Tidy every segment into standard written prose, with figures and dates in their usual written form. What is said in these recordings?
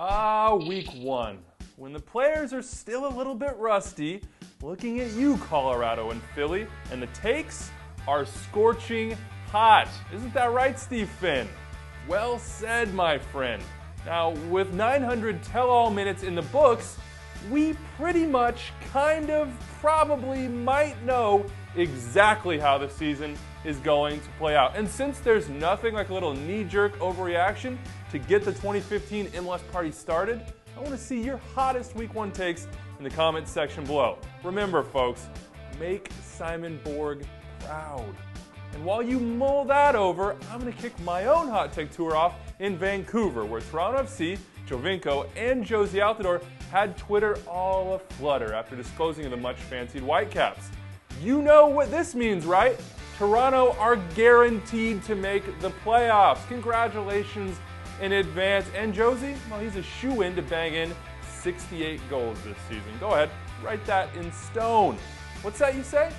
Week 1. When the players are still a little bit rusty, looking at you, Colorado and Philly, and the takes are scorching hot. Isn't that right, Steve Finn? Well said, my friend. Now, with 900 tell-all minutes in the books, we pretty much, probably might know exactly how the season is going to play out. And since there's nothing like a little knee-jerk overreaction to get the 2015 MLS party started, I want to see your hottest Week 1 takes in the comments section below. Remember, folks, make Simon Borg proud. And while you mull that over, I'm going to kick my own hot take tour off in Vancouver, where Toronto FC, Jovinko, and Josie Altidore had Twitter all aflutter after disposing of the much-fancied Whitecaps. You know what this means, right? Toronto are guaranteed to make the playoffs. Congratulations in advance. And Josie, well, he's a shoo-in to bang in 68 goals this season. Go ahead, write that in stone. What's that you say?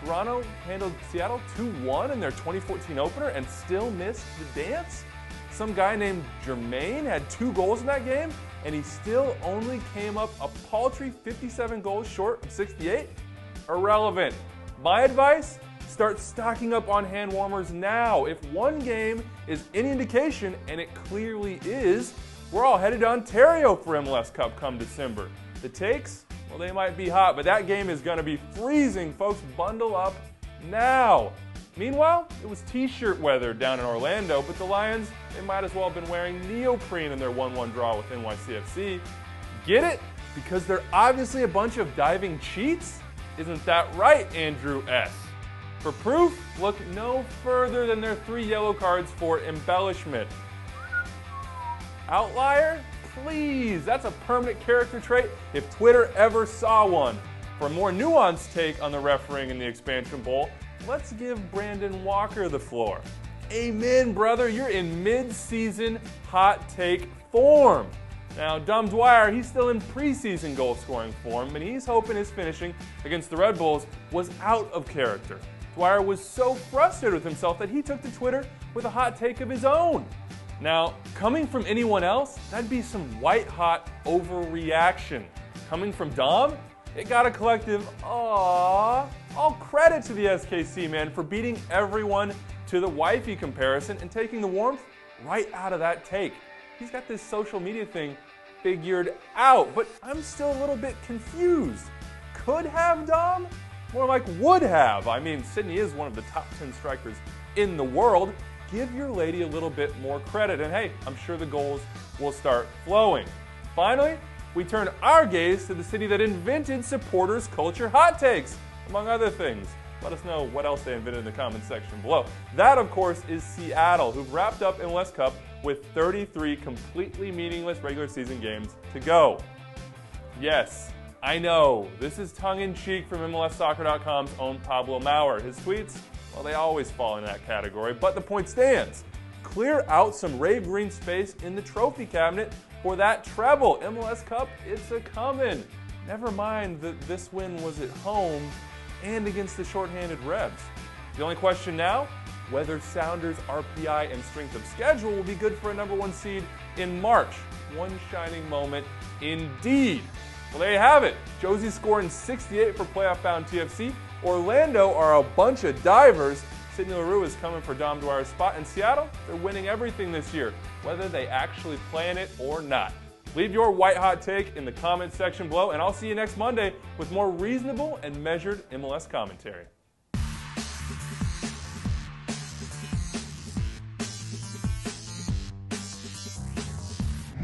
Toronto handled Seattle 2-1 in their 2014 opener and still missed the dance? Some guy named Jermaine had 2 goals in that game, and he still only came up a paltry 57 goals short of 68? Irrelevant. My advice? Start stocking up on hand warmers now. If one game is any indication, and it clearly is, we're all headed to Ontario for MLS Cup come December. The takes? Well, they might be hot, but that game is going to be freezing, folks. Bundle up now. Meanwhile, it was t-shirt weather down in Orlando, but the Lions, they might as well have been wearing neoprene in their 1-1 draw with NYCFC. Get it? Because they're obviously a bunch of diving cheats? Isn't that right, Andrew S? For proof, look no further than their 3 yellow cards for embellishment. Outlier? Please, that's a permanent character trait if Twitter ever saw one. For a more nuanced take on the refereeing in the Expansion Bowl, let's give Brandon Walker the floor. Amen, brother, you're in mid-season hot take form. Now, Dom Dwyer, he's still in preseason goal-scoring form, and he's hoping his finishing against the Red Bulls was out of character. Dwyer was so frustrated with himself that he took to Twitter with a hot take of his own. Now, coming from anyone else, that'd be some white-hot overreaction. Coming from Dom, it got a collective, aww. All credit to the SKC man for beating everyone to the wifey comparison and taking the warmth right out of that take. He's got this social media thing figured out, but I'm still a little bit confused. Could have, Dom? More like would have. I mean, Sydney is one of the top 10 strikers in the world. Give your lady a little bit more credit, and hey, I'm sure the goals will start flowing. Finally, we turn our gaze to the city that invented supporters culture hot takes, among other things. Let us know what else they invented in the comments section below. That, of course, is Seattle, who've wrapped up MLS Cup with 33 completely meaningless regular season games to go. Yes, I know, this is tongue-in-cheek from MLSsoccer.com's own Pablo Maurer. His tweets, well, they always fall in that category, but the point stands. Clear out some rave green space in the trophy cabinet for that treble. MLS Cup, it's a comin'. Never mind that this win was at home and against the shorthanded Rebs. The only question now, whether Sounders' RPI and strength of schedule will be good for a #1 seed in March. One shining moment indeed. Well, there you have it. Josie scoring 68 for playoff-bound TFC. Orlando are a bunch of divers. Sidney Leroux is coming for Dom Dwyer's spot. And Seattle, they're winning everything this year, whether they actually plan it or not. Leave your white hot take in the comments section below, and I'll see you next Monday with more reasonable and measured MLS commentary.